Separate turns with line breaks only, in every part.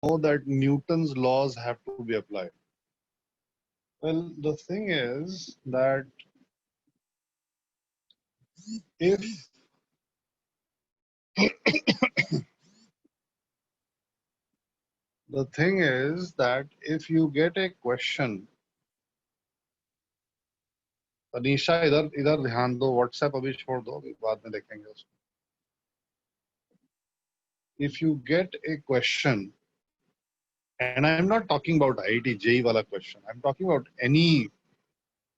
know that Newton's laws have to be applied? Well, the thing is that if if you get a question, Anisha इधर इधर ध्यान दो, WhatsApp अभी छोड़ दो, अभी बाद में देखेंगे उसको. If you get a question, and I'm not talking about IIT JEE wala question, I'm talking about any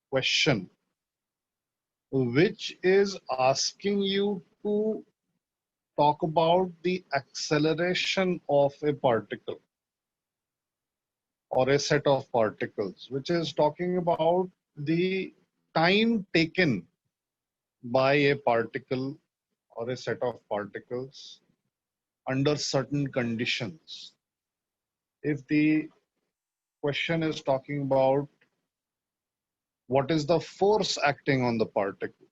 question which is asking you to talk about the acceleration of a particle or a set of particles, which is talking about the time taken by a particle or a set of particles under certain conditions. If the question is talking about what is the force acting on the particle,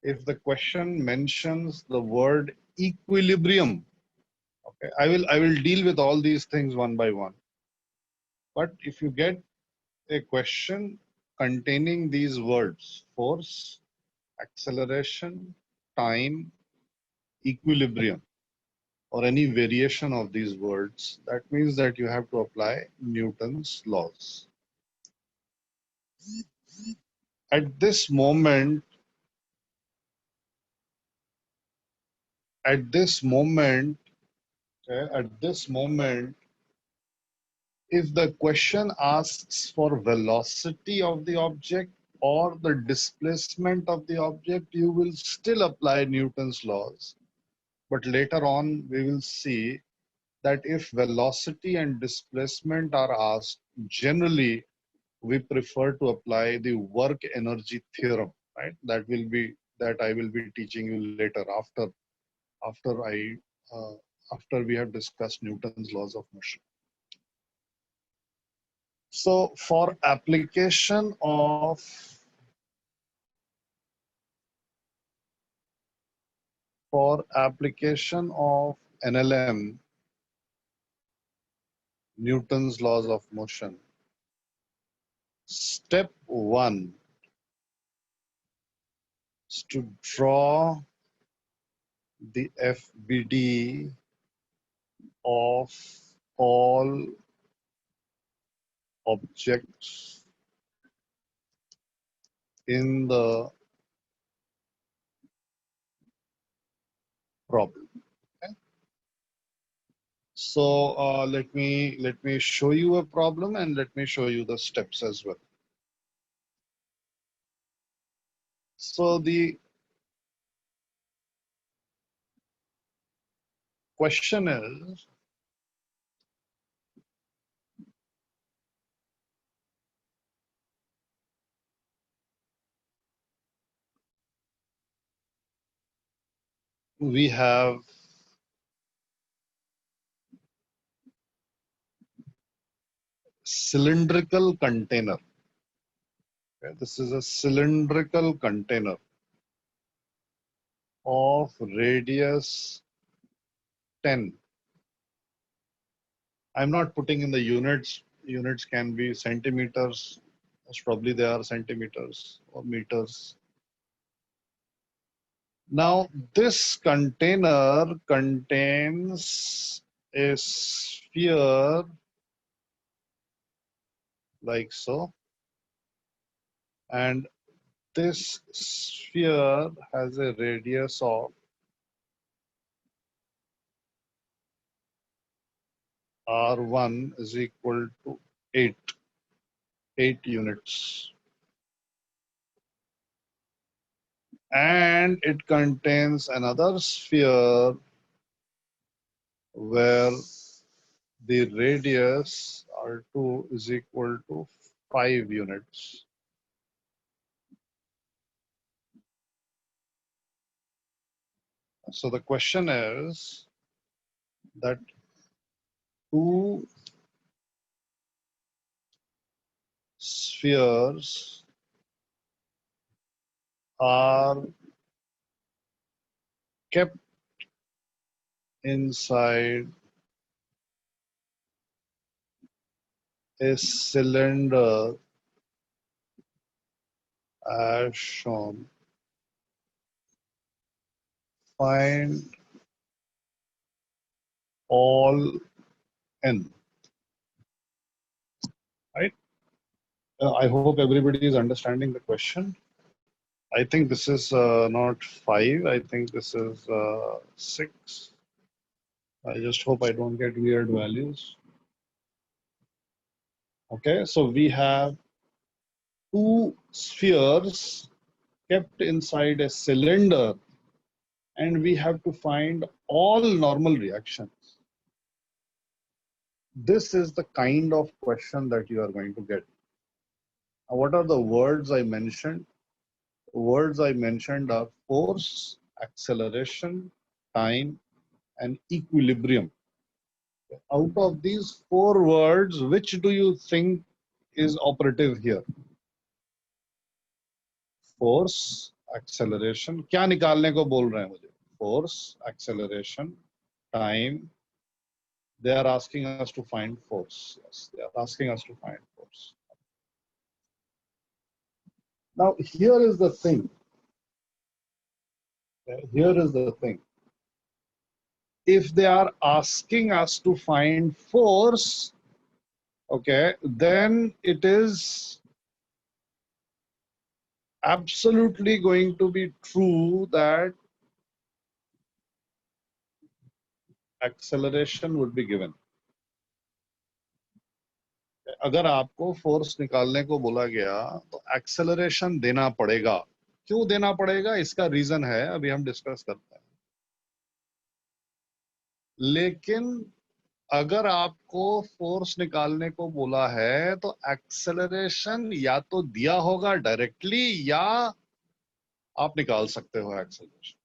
if the question mentions the word equilibrium, okay, I will deal with all these things one by one. But if you get a question containing these words, force, acceleration, time, equilibrium, or any variation of these words, that means that you have to apply Newton's laws. At this moment, at this moment, okay, at this moment, if the question asks for velocity of the object or the displacement of the object, you will still apply Newton's laws. But later on, we will see that if velocity and displacement are asked, generally we prefer to apply the work energy theorem, right? That I will be teaching you later after I uh, after we have discussed Newton's laws of motion. So for application of NLM, Newton's laws of motion, step one is to draw the FBD of all objects in the problem. Okay? So let me show you a problem and let me show you the steps as well. So the question is, we have cylindrical container. Okay? This is a cylindrical container of radius 10. I'm not putting in the units. Units can be centimeters. Most probably they are centimeters or meters. Now this container contains a sphere like so, and this sphere has a radius of R1 is equal to 8 units. And it contains another sphere where the radius R2 is equal to 5 units. So the question is that two spheres are kept inside a cylinder as shown. Find all n. Right? I hope everybody is understanding the question. I think this is not 5. I think this is 6. I just hope I don't get weird values. Okay, so we have two spheres kept inside a cylinder, and we have to find all normal reactions. This is the kind of question that you are going to get. Now, what are the words I mentioned? Words I mentioned are force, acceleration, time, and equilibrium. Out of these 4 words, which do you think is operative here? Force, acceleration. क्या निकालने को बोल रहे हैं मुझे? Force, acceleration, time. They are asking us to find force. Yes, they are asking us to find force. Now, here is the thing. Here is the thing. If they are asking us to find force, okay, then it is absolutely going to be true that acceleration would be given. अगर आपको force निकालने को बोला गया तो acceleration देना पड़ेगा. क्यों देना पड़ेगा? इसका रीजन है, अभी हम डिस्कस करते हैं. लेकिन अगर आपको फोर्स निकालने को बोला है तो एक्सेलरेशन या तो दिया होगा डायरेक्टली या आप निकाल सकते हो acceleration.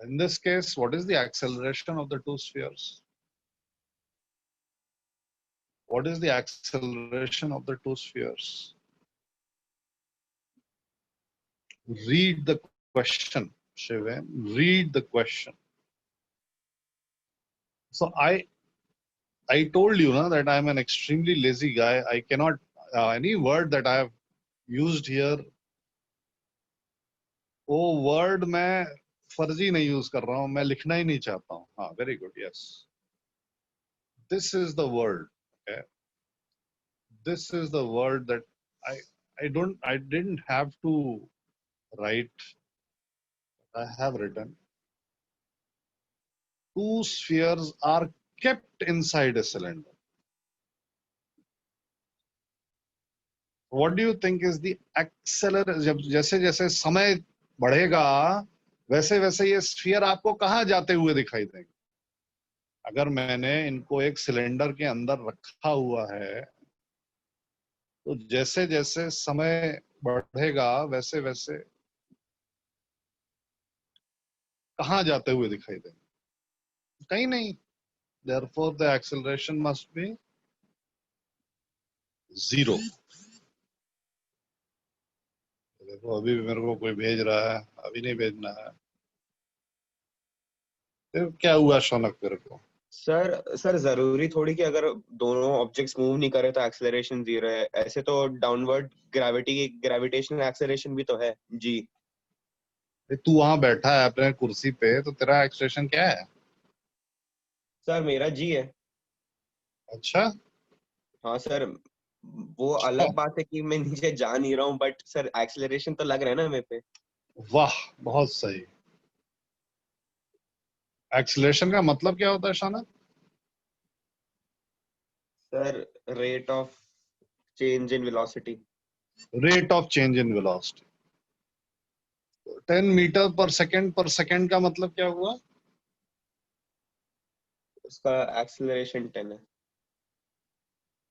In this case, what is the acceleration of the two spheres? What is the acceleration of the two spheres? Read the question, Shivam. Read the question. So I told you that I am an extremely lazy guy. I cannot any word that I have used here. वो word मैं फर्जी नहीं use कर रहा हूँ, मैं लिखना ही नहीं चाहता हूँ. हाँ, very good. Yes. This is the word. Okay. This is the word that I didn't have to write. I have written. Two spheres are kept inside a cylinder. What do you think is the acceleration? जब जैसे जैसे समय बढ़ेगा वैसे वैसे ये sphere आपको कहाँ जाते हुए दिखाई देंगे? अगर मैंने इनको एक सिलेंडर के अंदर रखा हुआ है तो जैसे जैसे समय बढ़ेगा वैसे वैसे कहाँ जाते हुए दिखाई देंगे? कहीं नहीं. Therefore, the acceleration must be 0. देखो अभी भी मेरे को कोई भेज रहा है, अभी नहीं भेजना है. तो क्या हुआ शौनक तेरे को?
सर जरूरी थोड़ी कि अगर दोनों ऑब्जेक्ट्स मूव नहीं करे तो एक्सेलरेशन 0 है. ऐसे तो डाउनवर्ड ग्रेविटेशनल एक्सेलरेशन भी तो है जी.
तू वहां बैठा है अपने कुर्सी पे, तो तेरा एक्सेलरेशन क्या है?
सर मेरा जी है.
अच्छा.
हाँ सर, वो अलग बात है कि मैं नीचे जा नहीं रहा हूँ, बट सर एक्सेलरेशन तो लग रहा है ना मेरे पे.
वाह, बहुत सही. एक्सेलरेशन का मतलब क्या होता है Shaunak?
Sir rate of change in velocity.
Rate of change in velocity. 10 metre पर सेकंड का मतलब क्या हुआ?
उसका एक्सेलरेशन 10 है.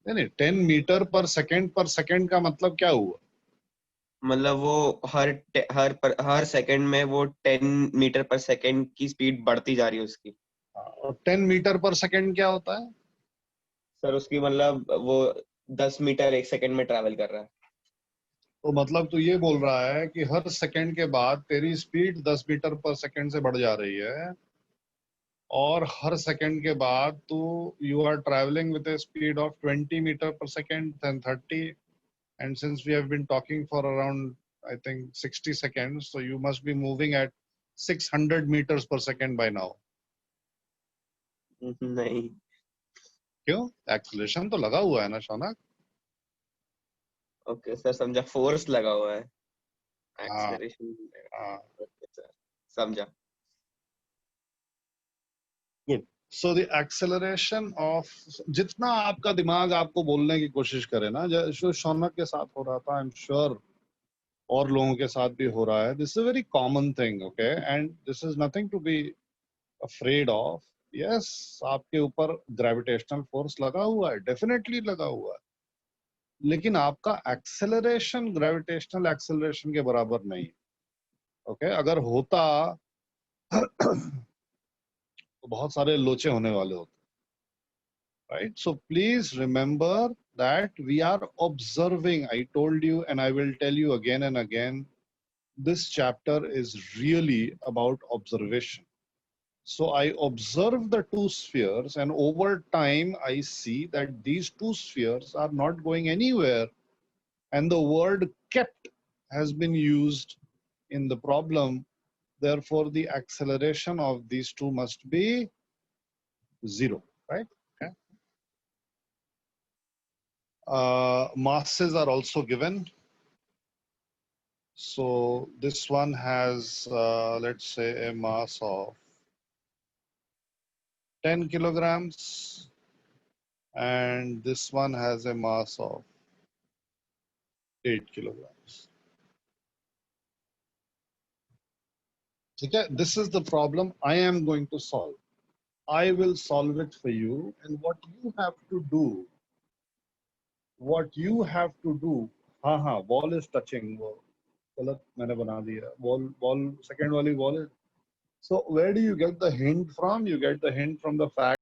नहीं, 10 मीटर पर सेकंड का मतलब क्या हुआ?
मतलब वो हर सेकंड में वो 10 मीटर पर सेकंड की स्पीड बढ़ती जा रही है उसकी.
और 10 मीटर पर सेकंड क्या होता है?
सर उसकी मतलब वो 10 मीटर एक सेकंड में ट्रैवल कर रहा है.
तो मतलब तू ये बोल रहा है कि हर सेकंड के बाद तेरी स्पीड 10 मीटर पर सेकंड से बढ़ जा रही है. और हर सेकंड के बाद तू you are traveling with a speed of 20 meter per second, then 30, and since we have been talking for around I think 60 seconds, so you must be moving at 600 meters per second by now.
नहीं.
क्यों? Acceleration तो लगा हुआ है ना Shaunak?
Okay sir, समझा. Force लगा हुआ है,
हाँ
एक्सेलरेशन.
हाँ.
ओके सर, समझा.
Good. So the acceleration of, जितना आपका दिमाग आपको बोलने की कोशिश करे ना, जो शौनक के साथ हो रहा था, आई एम श्योर और लोगों के साथ भी हो रहा है. This is a very common thing, okay, and this is nothing to be afraid of. Yes, आपके ऊपर ग्रेविटेशनल फोर्स लगा हुआ है, डेफिनेटली लगा हुआ है, लेकिन आपका एक्सेलरेशन ग्रेविटेशनल एक्सेलरेशन के बराबर नहीं. ओके, अगर होता तो बहुत सारे लोचे होने वाले होते. Right? So please remember that we are observing. I told you, and I will tell you again and again, this chapter is really about observation. So I observe the two spheres, and over time, I see that these two spheres are not going anywhere. And the word kept has been used in the problem. Therefore, the acceleration of these two must be zero, right? Okay. Masses are also given. So this one has, let's say, a mass of 10 kilograms, and this one has a mass of 8 kilograms. Okay, this is the problem I am going to solve. I will solve it for you, and what you have to do, हाँ, wall is touching. वो गलत मैंने बना दिया. Wall, second वाली wall is. So where do you get the hint from? You get the hint from the fact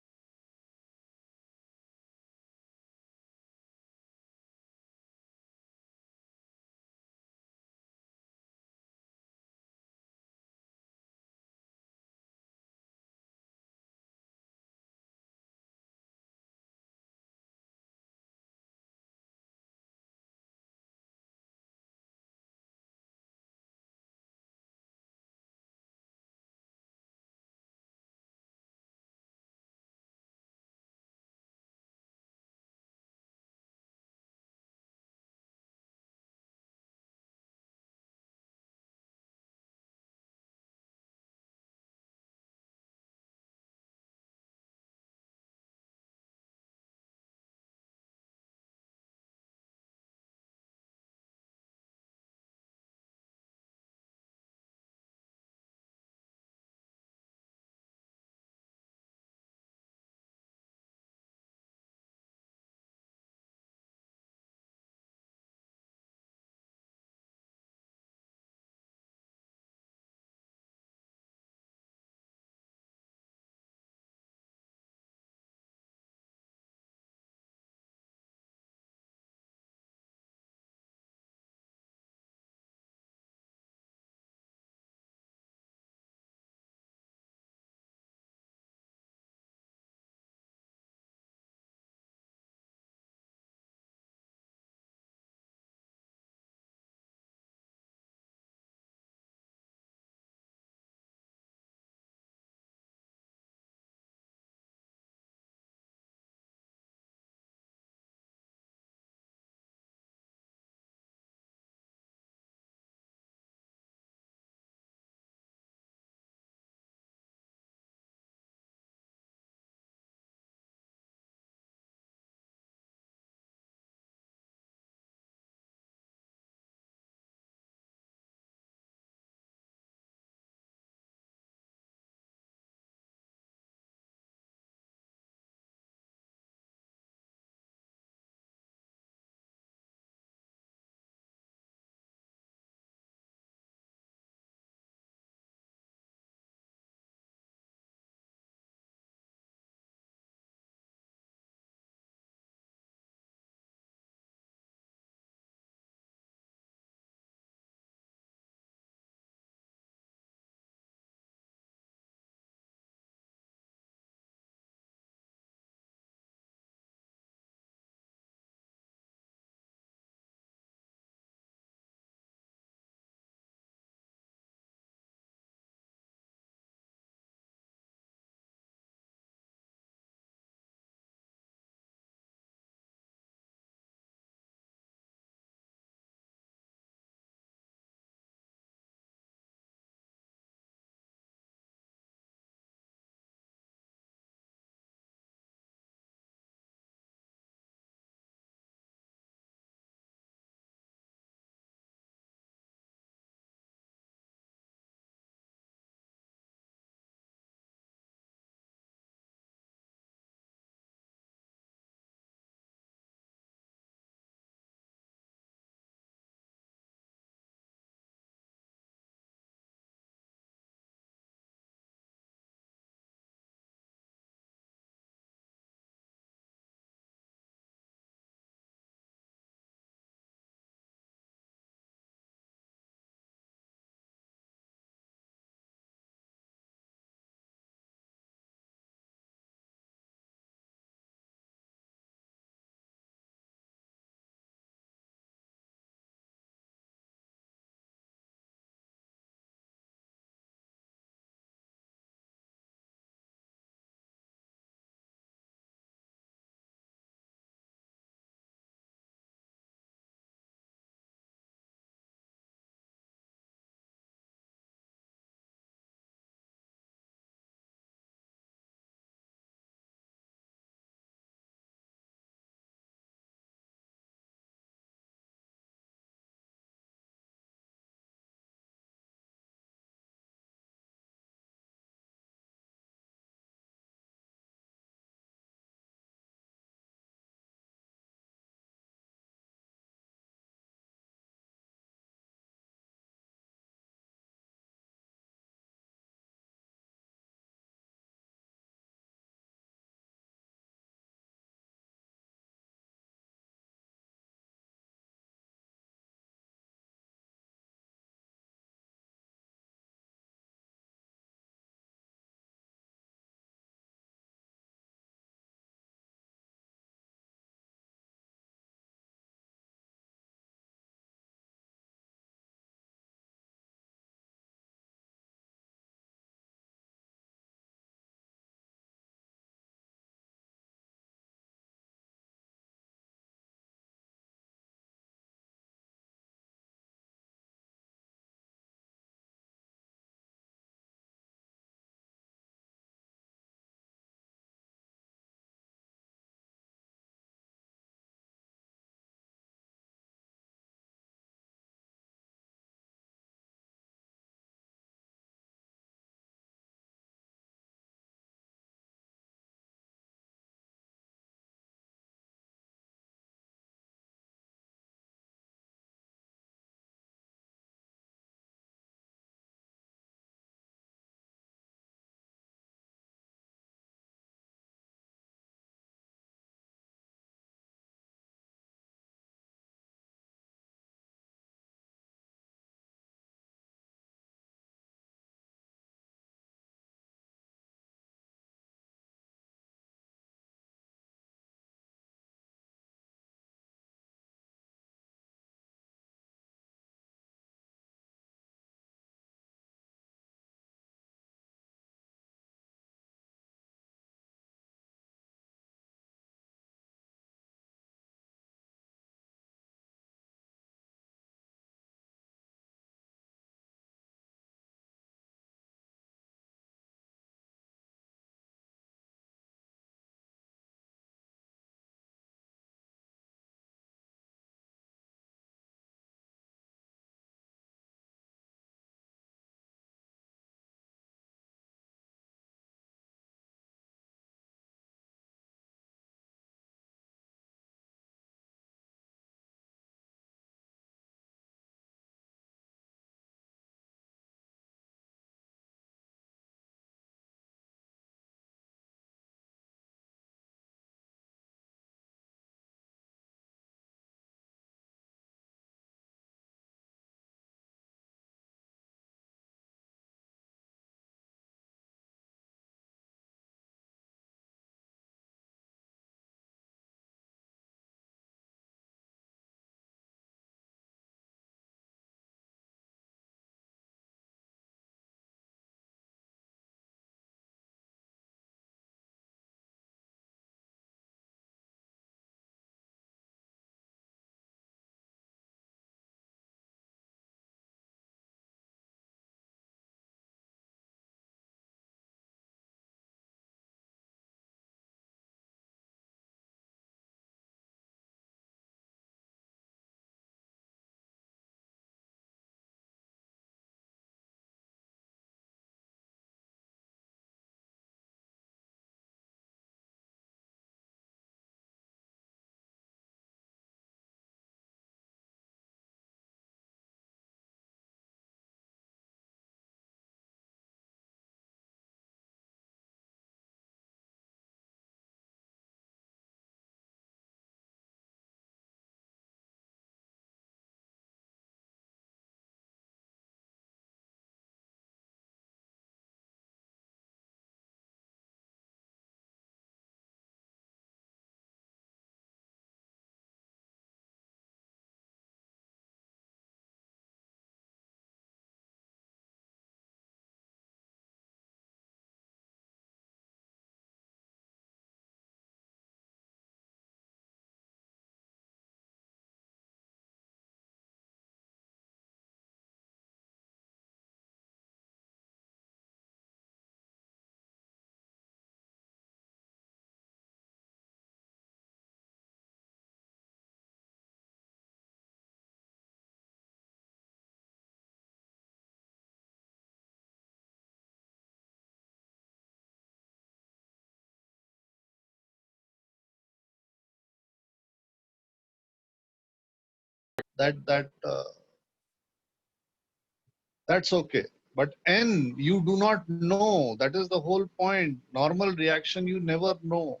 that's okay. But N, you do not know. That is the whole point. Normal reaction, you never know.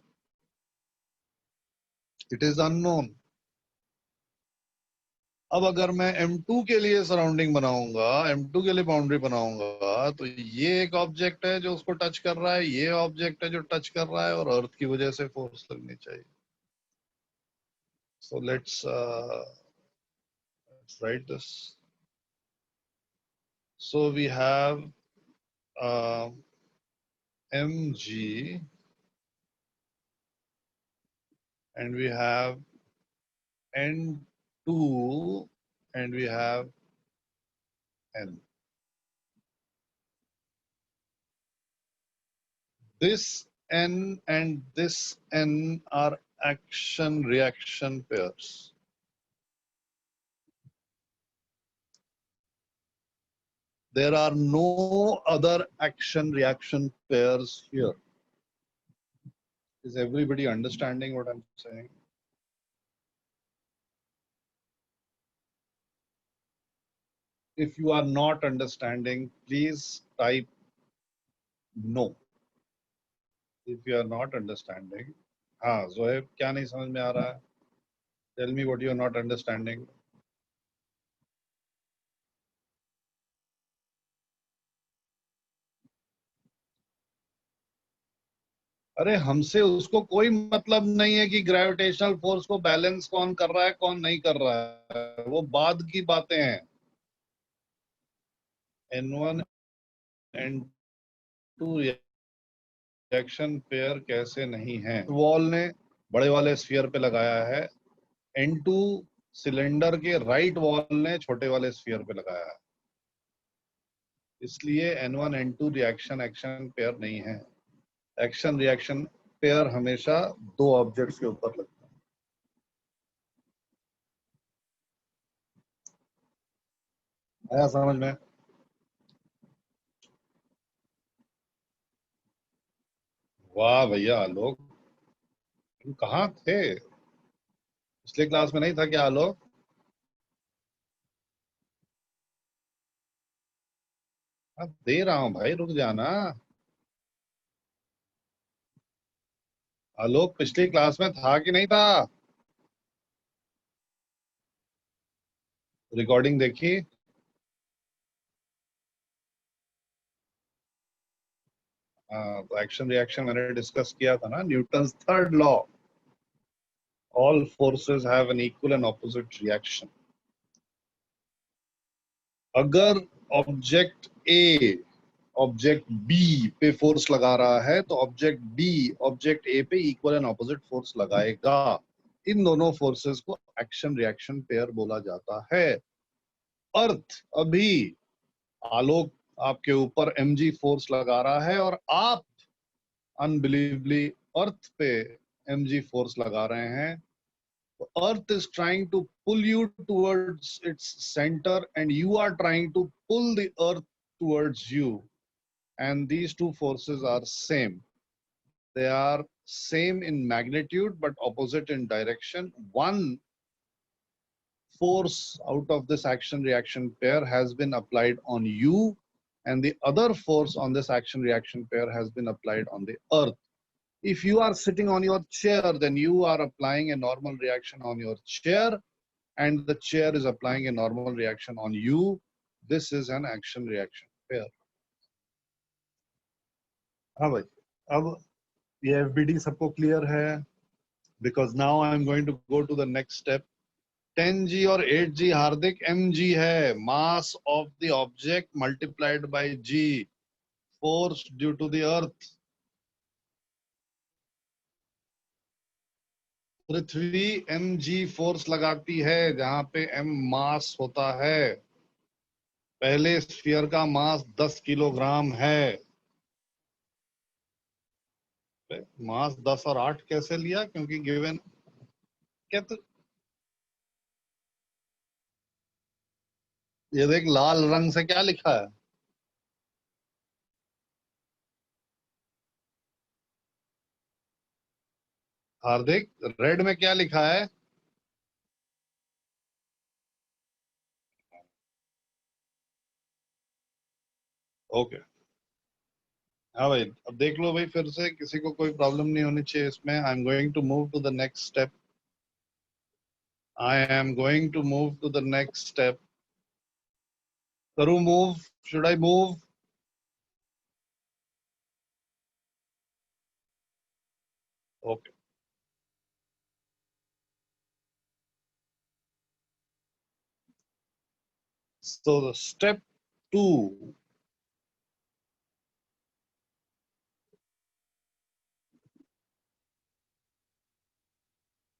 It is unknown. अब अगर मैं M2 के लिए surrounding बनाऊंगा, M2 के लिए boundary बनाऊंगा, तो ये एक ऑब्जेक्ट है जो उसको टच कर रहा है, ये ऑब्जेक्ट है जो टच कर रहा है, और अर्थ की वजह से फोर्स लगनी चाहिए. So let's write this. So we have mg, and we have n2, and we have n. This n and this n are action reaction pairs. There are no other action reaction pairs here. Is everybody understanding what I'm saying? If you are not understanding, please type no. If you are not understanding, हाँ ज़ोएब क्या नहीं समझ में आ रहा है? Tell me what you are not understanding. अरे हमसे उसको कोई मतलब नहीं है कि ग्रेविटेशनल फोर्स को बैलेंस कौन कर रहा है कौन नहीं कर रहा है, वो बाद की बातें हैं. N1 N2 रिएक्शन पेयर कैसे नहीं है? वॉल ने बड़े वाले स्फीयर पे लगाया है, N2 सिलेंडर के राइट वॉल ने छोटे वाले स्फीयर पे लगाया है, इसलिए N1 N2 reaction action pair नहीं है. एक्शन रिएक्शन पेयर हमेशा दो ऑब्जेक्ट्स के ऊपर लगता है. आया समझ में? वाह भैया आलोक, तुम कहाँ थे? पिछले क्लास में नहीं था क्या आलोक? अब दे रहा हूं भाई, रुक जाना. आलोक पिछली क्लास में था कि नहीं था? रिकॉर्डिंग देखी? हाँ, तो एक्शन रिएक्शन मैंने डिस्कस किया था ना, Newton's third law. All forces have an equal and opposite reaction. अगर ऑब्जेक्ट ए ऑब्जेक्ट बी पे फोर्स लगा रहा है, तो ऑब्जेक्ट बी ऑब्जेक्ट ए पे इक्वल एंड ऑपोजिट फोर्स लगाएगा. इन दोनों फोर्सेस को एक्शन रिएक्शन पेयर बोला जाता है. अर्थ अभी आलोक आपके ऊपर mg फोर्स लगा रहा है और आप अनबिलीवली अर्थ पे mg फोर्स लगा रहे हैं. Earth is trying to pull you towards its center, and you are trying to pull the earth towards you, and these two forces are same. They are same in magnitude but opposite in direction. One force out of this action reaction pair has been applied on you, and the other force on this action reaction pair has been applied on the earth. If you are sitting on your chair, then you are applying a normal reaction on your chair, and the chair is applying a normal reaction on you. This is an action reaction pair. हाँ भाई, अब ये FBD सबको clear है? Because now I am going to go to the next step. 10g और 8g हार्दिक mg है, mass of the object multiplied by g, force due to the earth. Prithvi mg force लगाती है जहां पे m मास होता है. पहले स्फीयर का मास 10 किलोग्राम है. मास 10 और 8 कैसे लिया? क्योंकि गिवन क्या, तो ये देख लाल रंग से क्या लिखा है? हार्दिक, रेड में क्या लिखा है? ओके हाँ भाई, अब देख लो भाई, फिर से किसी को कोई प्रॉब्लम नहीं होनी चाहिए इसमें. I am going to move to the next step. I am going to move to the next step. करूँ move? Should I move? Okay. So the step 2,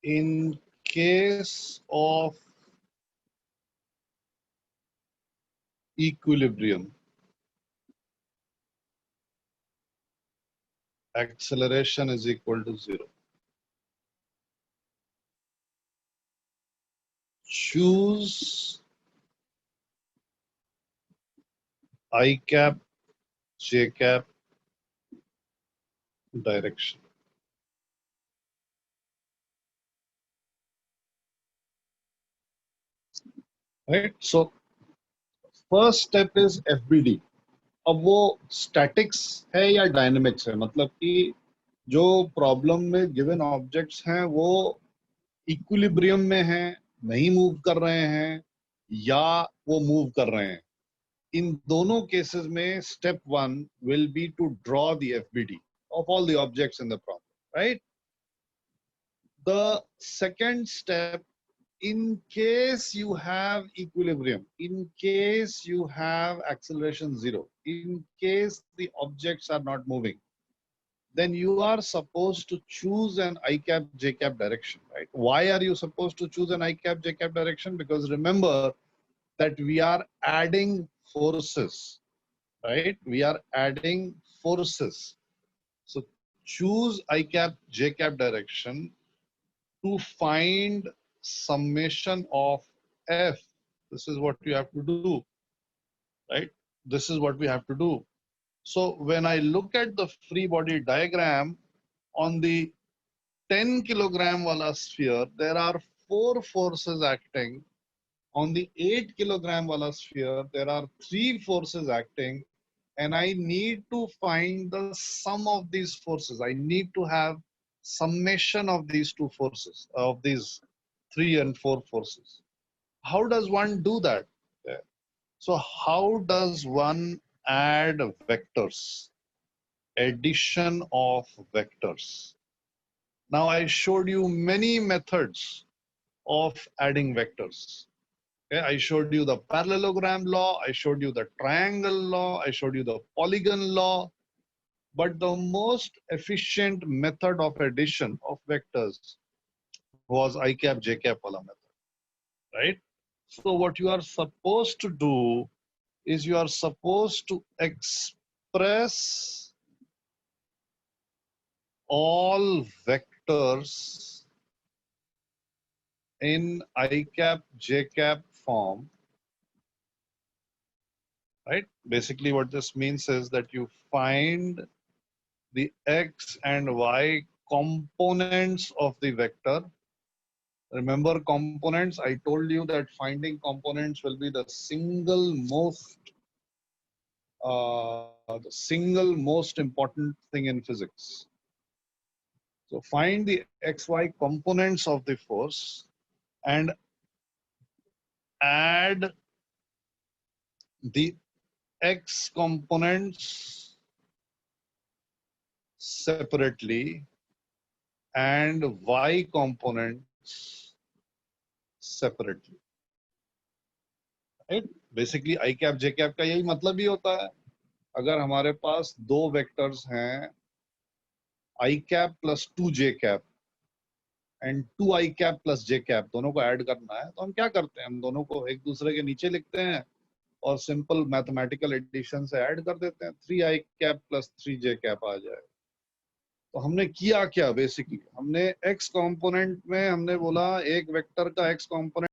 in case of equilibrium, acceleration is equal to 0. Choose I cap, J cap direction. Right? So first step is FBD. अब वो statics है या dynamics है, मतलब कि जो problem में given objects हैं वो इक्विलिब्रियम में हैं, नहीं मूव कर रहे हैं, या वो मूव कर रहे हैं. In दोनों cases में step 1 will be to draw the FBD of all the objects in the problem, right? The second step, in case you have equilibrium, in case you have acceleration 0, in case the objects are not moving, then you are supposed to choose an I cap J cap direction, right? Why are you supposed to choose an I cap J cap direction? Because remember that we are adding forces, right? We are adding forces. So choose I cap J cap direction to find summation of F. This is what you have to do, right? This is what we have to do. So when I look at the free body diagram, on the 10 kilogram wala sphere, there are 4 forces acting. On the 8 kilogram wala sphere, there are 3 forces acting. And I need to find the sum of these forces. I need to have summation of these two forces, of these 3 and 4 forces. How does one do that? Yeah. So how does one add vectors? Addition of vectors. Now I showed you many methods of adding vectors. Okay, I showed you the parallelogram law, I showed you the triangle law, I showed you the polygon law, but the most efficient method of addition of vectors was I cap J cap wala method, right? So what you are supposed to do is you are supposed to express all vectors in I cap J cap form, right? Basically what this means is that you find the x and y components of the vector. Remember components, I told you that finding components will be the single most important thing in physics. So find the xy components of the force and add the x components separately and y components separately. Right? Basically I cap j cap का यही मतलब ही होता है. अगर हमारे पास दो vectors हैं I cap plus 2j cap and 2I cap plus j cap, दोनों को ऐड करना है तो हम क्या करते हैं, हम दोनों को एक दूसरे के नीचे लिखते हैं और सिंपल मैथमेटिकल एडिशन से ऐड कर देते हैं. 3I cap plus 3j cap आ जाए. तो हमने किया क्या, बेसिकली हमने x कंपोनेंट में हमने बोला एक वेक्टर का x component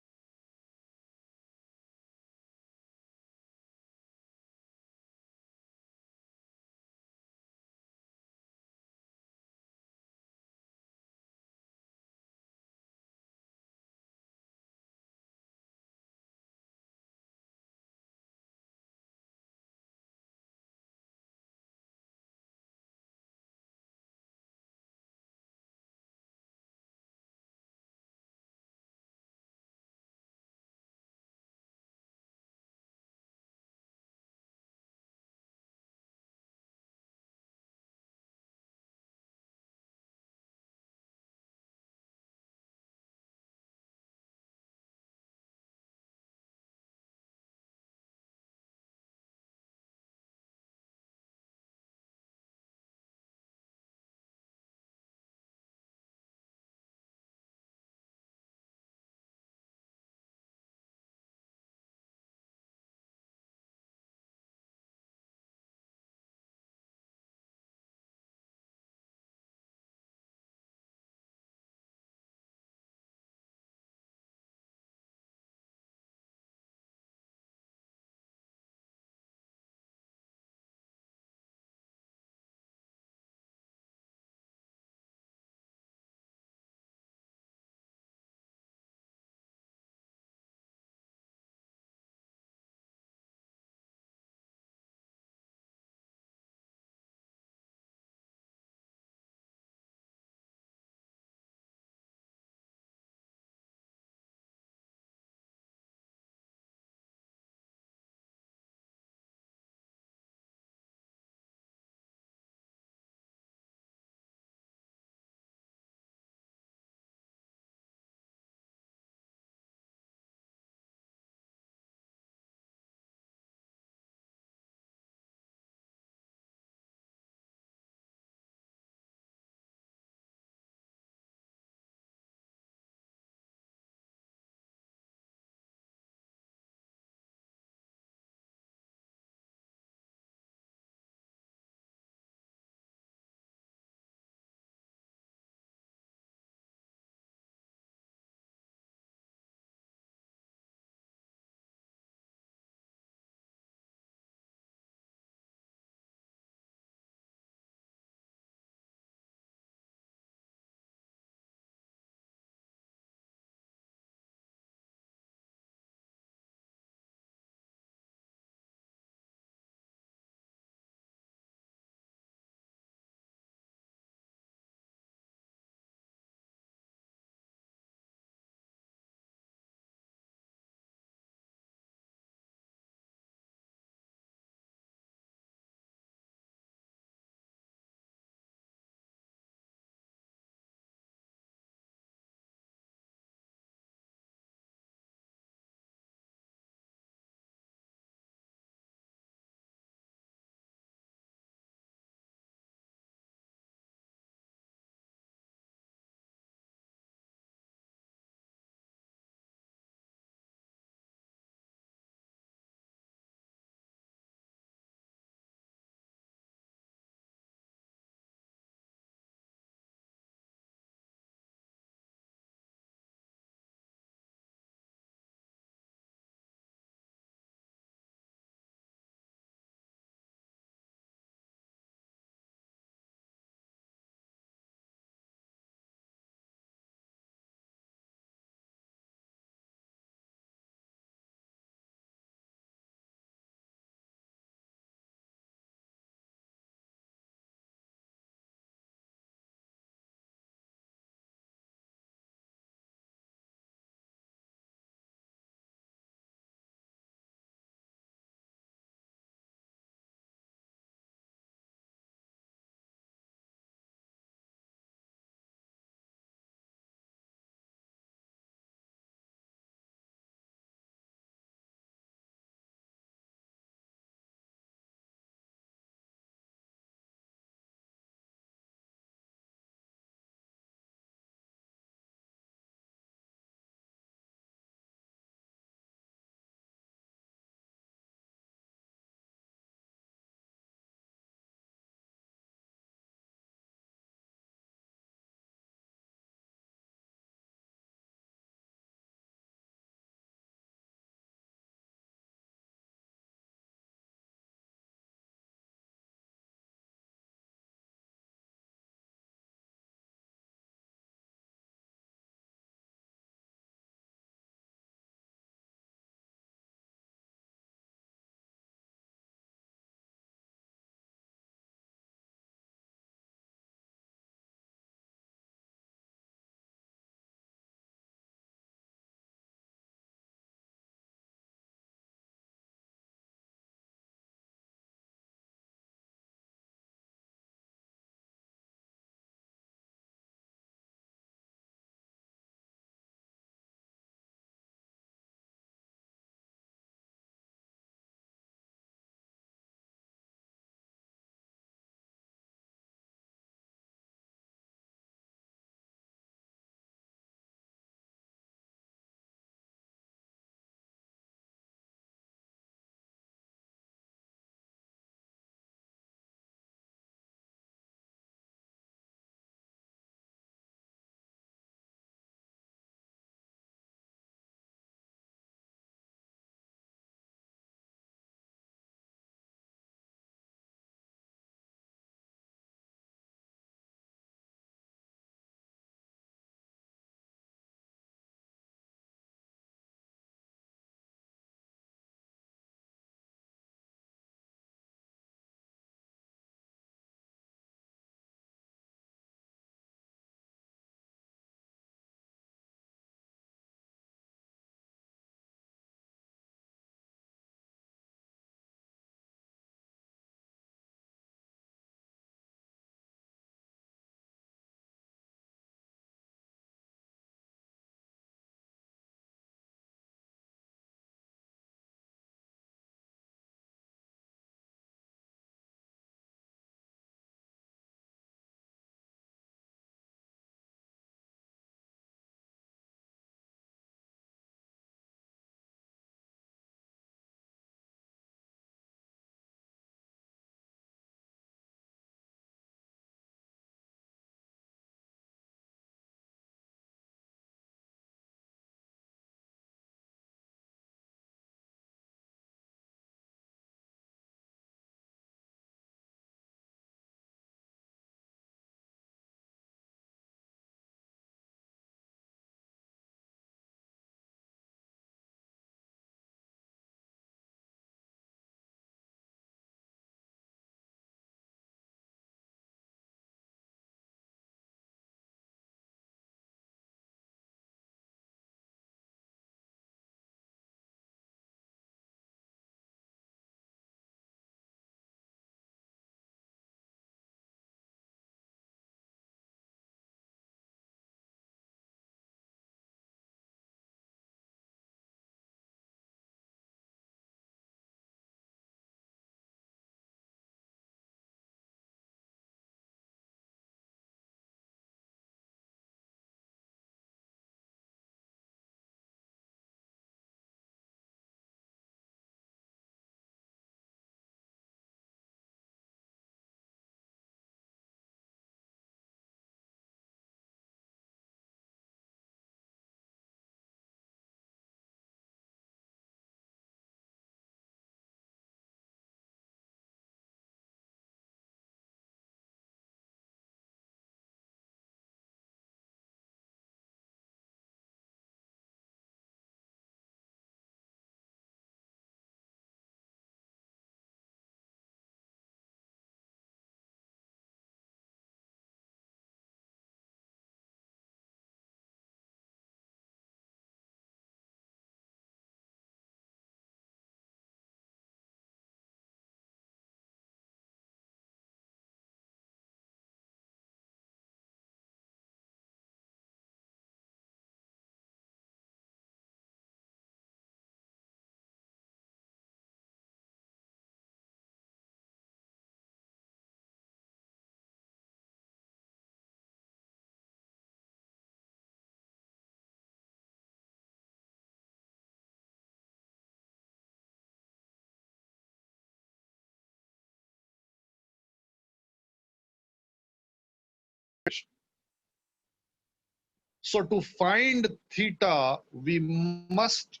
So to find theta, we must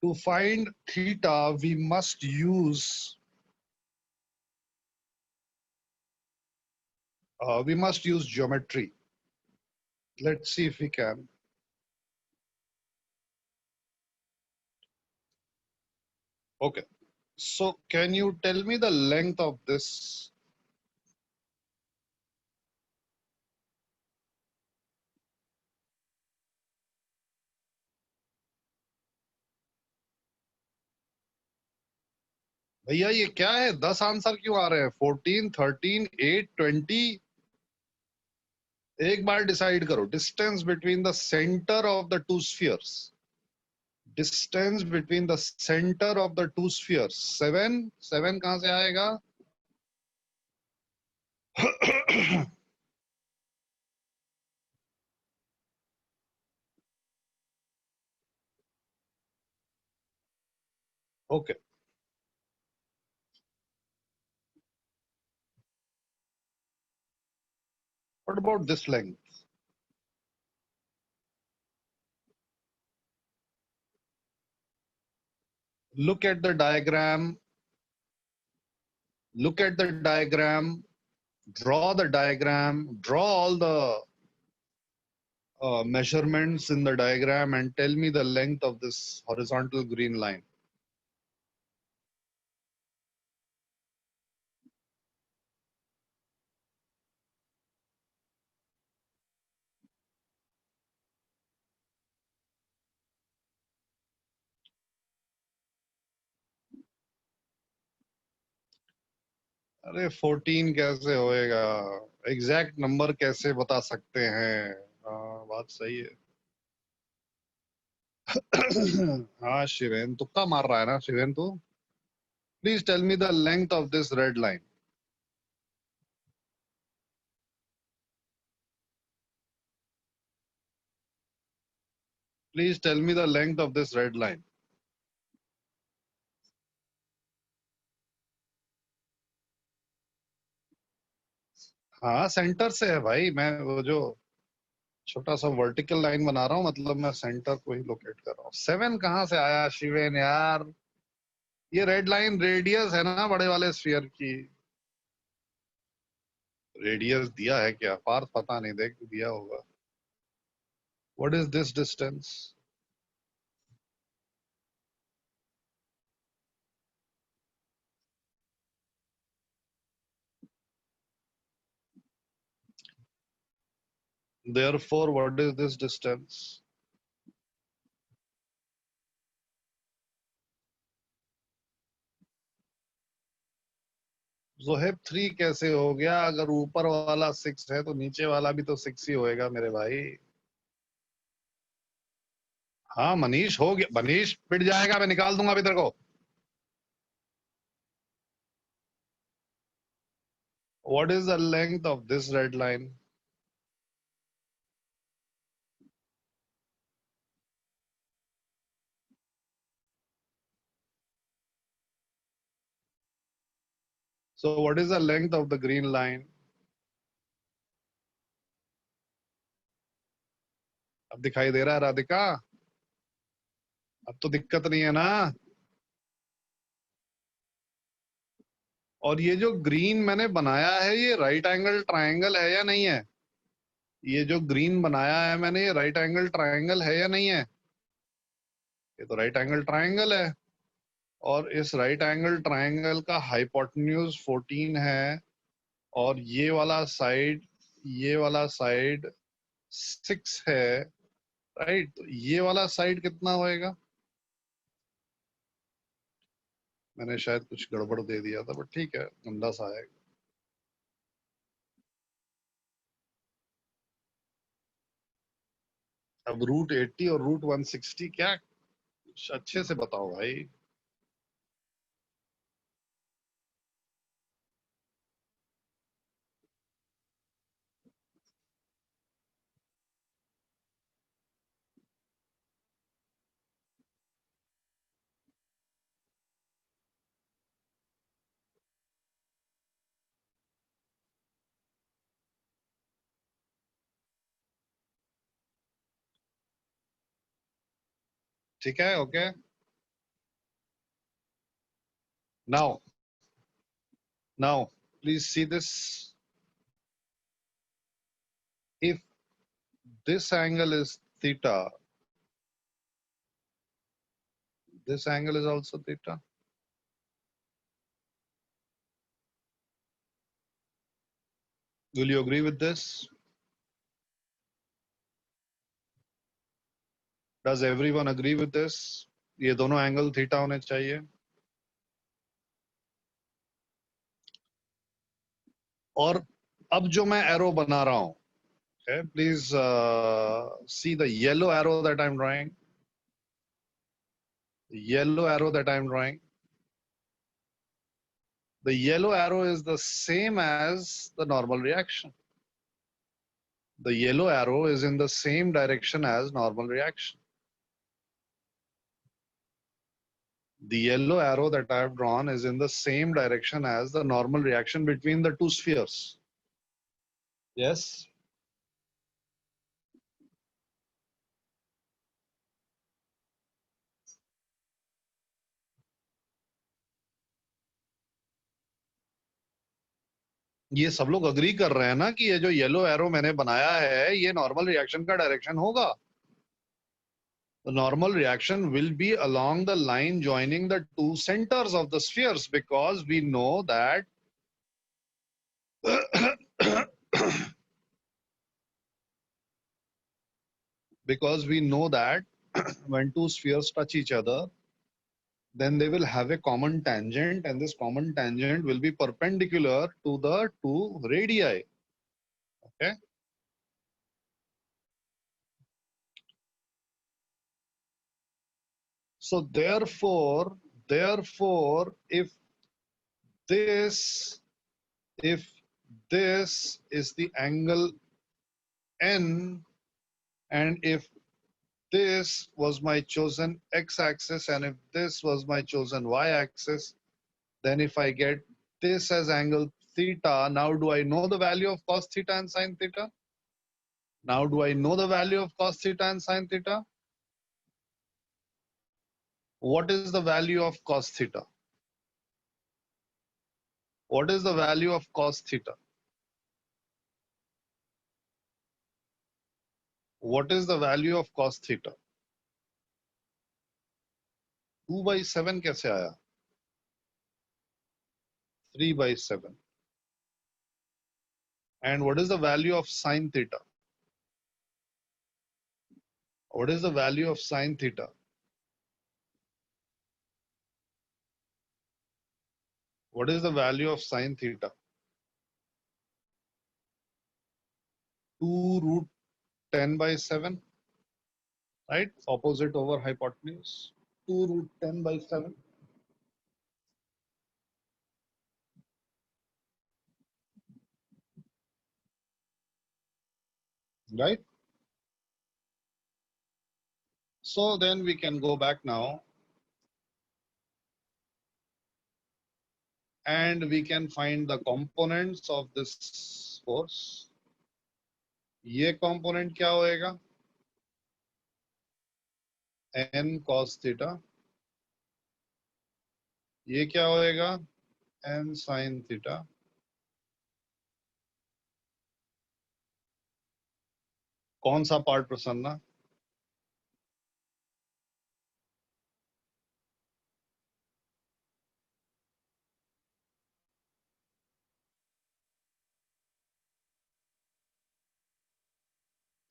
to find theta, we must use geometry. Let's see if we can. Okay. So can you tell me the length of this? भैया ये क्या है? 10 answer क्यों आ रहे हैं? 14, 13, 8, 20. एक बार decide करो. Distance between the centre of the two spheres. Distance between the centre of the two spheres. 7. 7 कहां से आएगा? Okay. What about this length? Look at the diagram. Look at the diagram. Draw the diagram. Draw all the measurements in the diagram and tell me the length of this horizontal green line. अरे 14 कैसे होएगा? Exact number कैसे बता सकते हैं? बात सही है. हाँ शिवेन, तुक्का मार रहा है ना शिवेन तू? Please tell me the length of this red line. Please tell me the length of this red line. हाँ सेंटर से है भाई. मैं वो जो छोटा सा वर्टिकल लाइन बना रहा हूँ, मतलब मैं सेंटर को ही लोकेट कर रहा हूँ. 7 कहाँ से आया शिवेन यार? ये रेड लाइन रेडियस है ना बड़े वाले स्फीयर की. रेडियस दिया है क्या? पार्थ पता नहीं, देख दिया होगा. What is this distance? Therefore, what is this distance? Zoheb 3 कैसे हो गया? अगर ऊपर वाला 6 है तो नीचे वाला भी तो 6 ही होएगा मेरे भाई. हाँ मनीष हो गया. मनीष पिट जाएगा, मैं निकाल दूंगा अभी तेरे को. What is the length of this red line? So what is the length of the green line? अब दिखाई दे रहा है राधिका? अब तो दिक्कत नहीं है ना? और ये जो ग्रीन मैंने बनाया है, ये राइट एंगल ट्रायंगल है या नहीं है? ये जो ग्रीन बनाया है मैंने, ये राइट एंगल ट्रायंगल है या नहीं है? ये तो राइट एंगल ट्रायंगल है. और इस राइट एंगल ट्रायंगल का हाइपोटेन्यूज 14 है. और ये वाला साइड 6 है. राइट. तो ये वाला साइड कितना होएगा? मैंने शायद कुछ गड़बड़ दे दिया था, बट ठीक है, गंदा सा है. अब रूट 80 और रूट 160 क्या? अच्छे से बताओ भाई. ठीक है? Okay, now please see this. If this angle is theta, this angle is also theta. Will you agree with this? Does everyone agree with this? ये दोनों एंगल थीटा होने चाहिए. और अब जो मैं एरो बना रहा हूं, okay, please see the yellow arrow that I'm drawing. The yellow arrow that I'm drawing. The yellow arrow is the same as the normal reaction. The yellow arrow is in the same direction as normal reaction. The yellow arrow that I have drawn is in the same direction as the normal reaction between the two spheres. Yes? ये सब लोग agree कर रहे हैं ना कि ये जो येलो एरो मैंने बनाया है ये नॉर्मल रिएक्शन का डायरेक्शन होगा. The normal reaction will be along the line joining the two centers of the spheres because we know that because we know that when two spheres touch each other, then they will have a common tangent, and this common tangent will be perpendicular to the two radii. Okay. So therefore, if this is the angle N, and if this was my chosen x-axis and if this was my chosen y-axis, then if I get this as angle theta, now do I know the value of cos theta and sin theta? Now do I know the value of cos theta and sin theta? What is the value of cos theta? What is the value of cos theta? What is the value of cos theta? 2/7 कैसे आया? 3/7. And what is the value of sin theta? What is the value of sin theta? What is the value of sin theta? 2√10/7, right? Opposite over hypotenuse. 2√10/7. Right? So then we can go back now and we can find the components of this force. ये component क्या होएगा? N cos theta. ये क्या होएगा? N sin theta. कौन सा part Prasanna?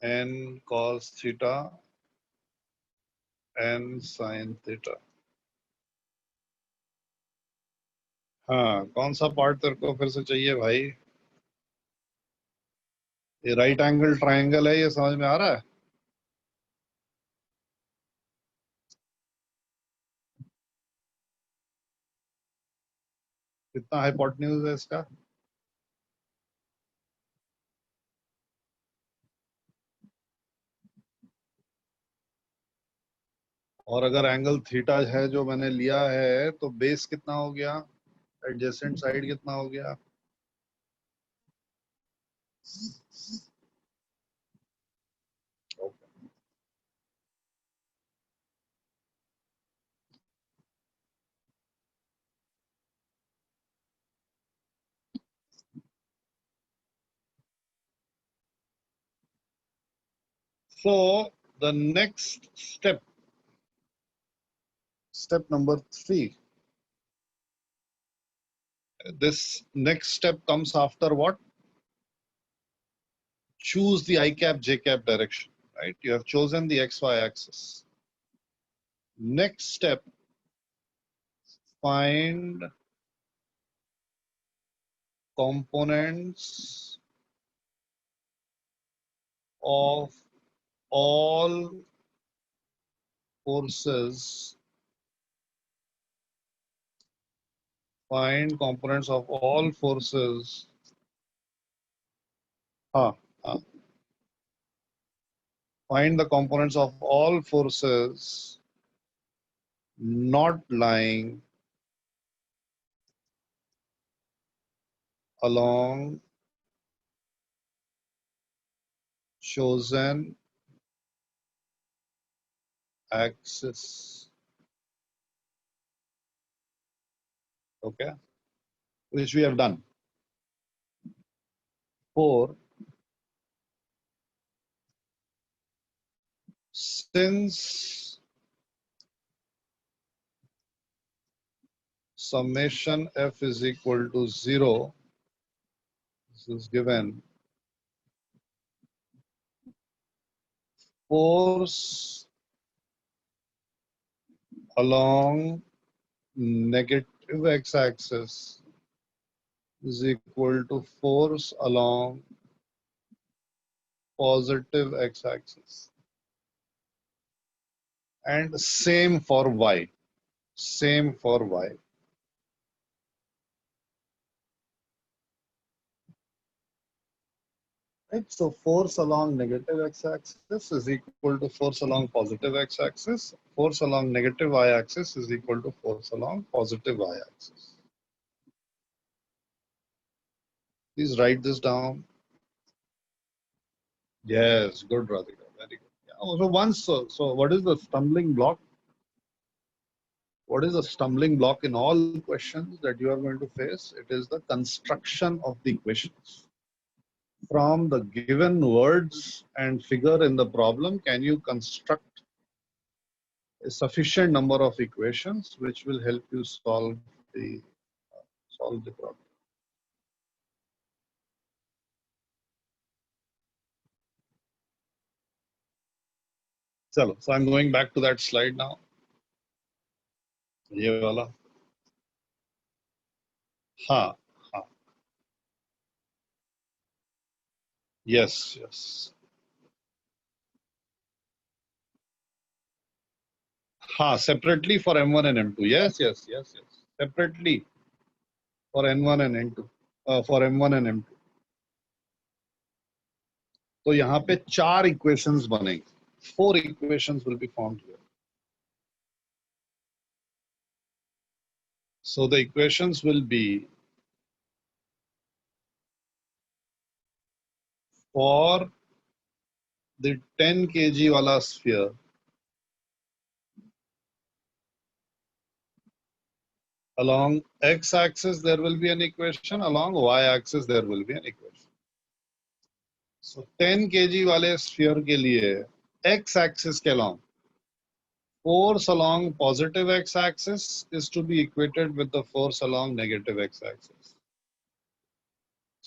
N cos theta, N sin theta. हाँ, कौन सा पार्ट तेरे को फिर से चाहिए भाई? ये राइट एंगल ट्रायंगल है, ये समझ में आ रहा है? कितना हाइपोटेन्यूज है इसका? और अगर एंगल थीटा है जो मैंने लिया है तो बेस कितना हो गया? एडजेसेंट साइड कितना हो गया? So the next step, step number 3, this next step comes after what? Choose the I cap, J cap direction, right? You have chosen the XY axis. Next step, find components of all forces. Find components of all forces. Find the components of all forces not lying along chosen axis. Okay, which we have done. 4. Since summation f is equal to 0, this is given, force along negative x-axis is equal to force along positive x-axis. And same for y. Same for y. Right, so force along negative x-axis is equal to force along positive x-axis. Force along negative y-axis is equal to force along positive y-axis. Please write this down. Yes, good, Radhika. Very good. Yeah, so once, so what is the stumbling block? What is the stumbling block in all questions that you are going to face? It is the construction of the equations. From the given words and figure in the problem, can you construct a sufficient number of equations which will help you solve the problem? So I'm going back to that slide now. ये वाला. हाँ, हाँ. Yes, yes. हाँ, separately for M1 and M2. Yes, yes, yes, yes. Separately for N1 and N2. For M1 and M2. तो यहाँ पे 4 equations बनेंगे. 4 equations will be formed here. So the equations will be for the 10 kg wala sphere, along x-axis there will be an equation, along y-axis there will be an equation. So 10 kg wale sphere के लिए x-axis के along, force along positive x-axis is to be equated with the force along negative x-axis.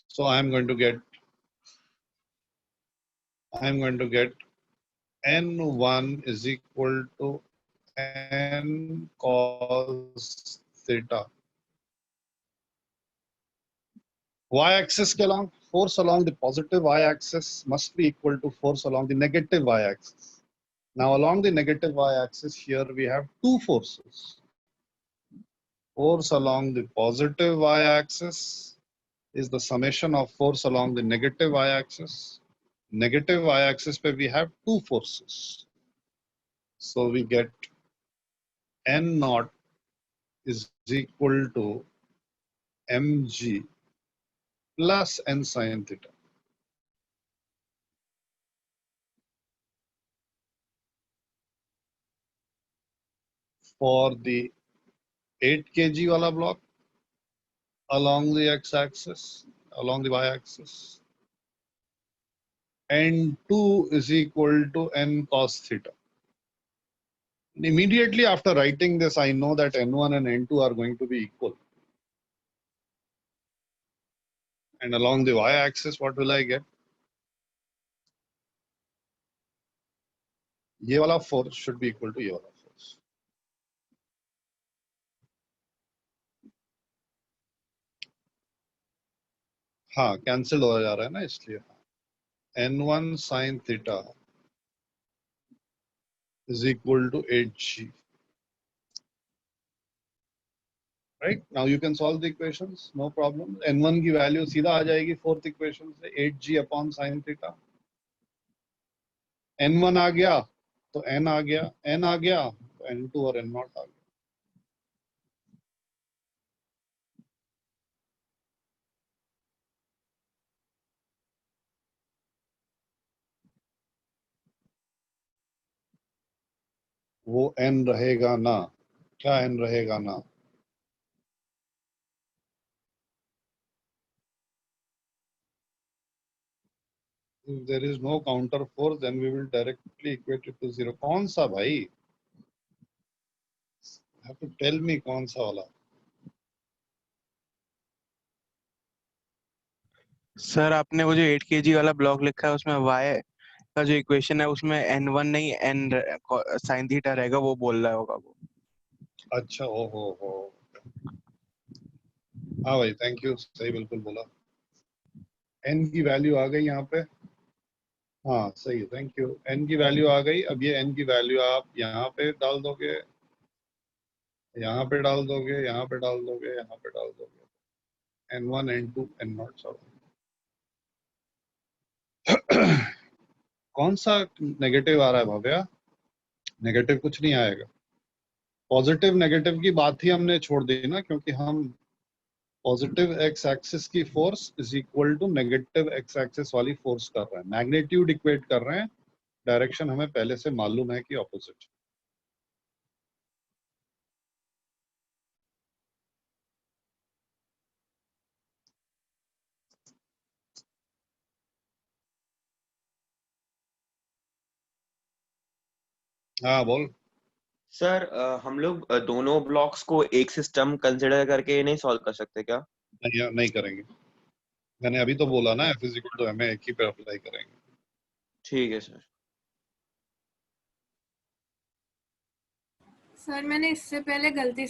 So I'm going to get N1 is equal to N cos theta. Y-axis के along, force along the positive y-axis must be equal to force along the negative y-axis. Now along the negative y-axis here we have 2 forces. Force along the positive y-axis is the summation of force along the negative y-axis. Negative y-axis pe we have 2 forces. So we get N naught is equal to mg plus n sin theta. For the 8 kg wala block along the x-axis, along the y-axis, n2 is equal to n cos theta. Immediately after writing this, I know that n1 and n2 are going to be equal. And along the y-axis, what will I get? ये वाला force should be equal to ये वाला force. हाँ, cancel हो जा रहा है ना इसलिए. n1 sin theta is equal to 8g. Right? Now you can solve the equations, no problem. n1 की value सीधा आ जाएगी fourth equation से 8g upon sin theta. n1 आ गया तो n आ गया, n आ गया तो n2 और n0 आ गया. वो n रहेगा ना, क्या n रहेगा ना? If there is no counter force, then we will directly equate it to 0. कौन सा भाई? You have to tell me कौन सा वाला.
सर आपने वो जो 8 kg वाला ब्लॉक लिखा है उसमें y का जो इक्वेशन है उसमें n1 नहीं n sin थीटा रहेगा, वो बोल रहा होगा वो.
अच्छा, हो. हाँ भाई, थैंक यू, सही बिल्कुल बोला. n की वैल्यू आ गई यहाँ पे. हाँ सही है, थैंक यू. n की वैल्यू आ गई. अब ये n की वैल्यू आप यहाँ पे डाल दोगे, यहाँ पे डाल दोगे, यहाँ पे डाल दोगे, यहाँ पे डाल दोगे. n1 n2 n0 सब. कौन सा नेगेटिव आ रहा है भव्या? नेगेटिव कुछ नहीं आएगा. पॉजिटिव नेगेटिव की बात ही हमने छोड़ दी ना, क्योंकि हम पॉजिटिव एक्स एक्सिस की force is equal to negative x axis वाली फोर्स कर रहे हैं. मैग्नीट्यूड इक्वेट कर रहे हैं, डायरेक्शन हमें पहले से मालूम है कि ऑपोजिट. हाँ बोल.
सर हम लोग दोनों ब्लॉक्स को एक सिस्टम कंसिडर करके नहीं सॉल्व कर सकते क्या?
नहीं करेंगे. मैंने अभी तो बोला ना, F is equal to m, एक ही पे अप्लाई करेंगे.
ठीक है सर.
सर मैंने इससे पहले गलती